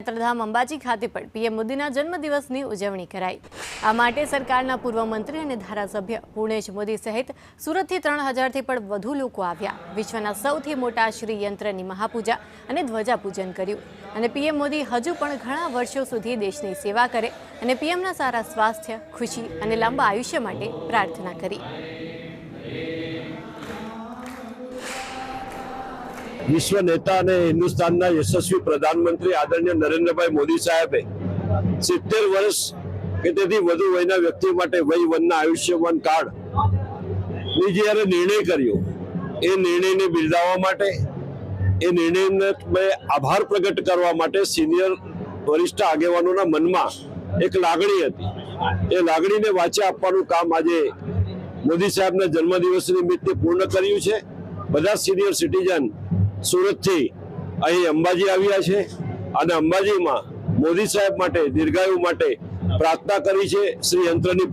યાત્રાધામ અંબાજી ખાતે પણ પીએમ મોદીના જન્મદિવસની ઉજવણી કરાઈ। આ માટે સરકારના પૂર્વ મંત્રી અને ધારાસભ્ય પૂર્ણેશ મોદી સહિત સુરતથી 3000થી પણ વધુ લોકો આવ્યા। વિશ્વના સૌથી મોટા શ્રી યંત્રની મહાપૂજા અને ધ્વજા પૂજન કર્યું અને પીએમ મોદી હજુ પણ ઘણા વર્ષો સુધી દેશની સેવા કરે અને પીએમના સારા સ્વાસ્થ્ય, ખુશી અને લાંબા આયુષ્ય માટે પ્રાર્થના કરી। विश्व नेता ने हिंदुस्तान यशस्वी प्रधानमंत्री आदरणीय नरेंद्रभाई मोदी साहेबे 70 वर्ष के વધુ વયના વ્યક્તિ માટે વય વનના આયુષ્યમાન કાર્ડ ની જ્યારે નિર્ણય કર્યો એ નિર્ણયને બિરદાવવા માટે એ નિર્ણયને આભાર પ્રગટ કરવા માટે સિનિયર વરિષ્ઠ આગેવાનોના મનમાં એક લાગણી હતી। એ લાગણીને વાચા આપવાનું કામ આજે મોદી સાહેબના જન્મદિવસ નિમિત્તે પૂર્ણ કર્યું છે। બધા સિનિયર સિટીઝન સુરતથી અહીં અંબાજી આવ્યા છે અને અંબાજીમાં મોદી સાહેબ માટે દીર્ઘાયુ માટે પ્રાર્થના કરી છે। શ્રી યંત્રની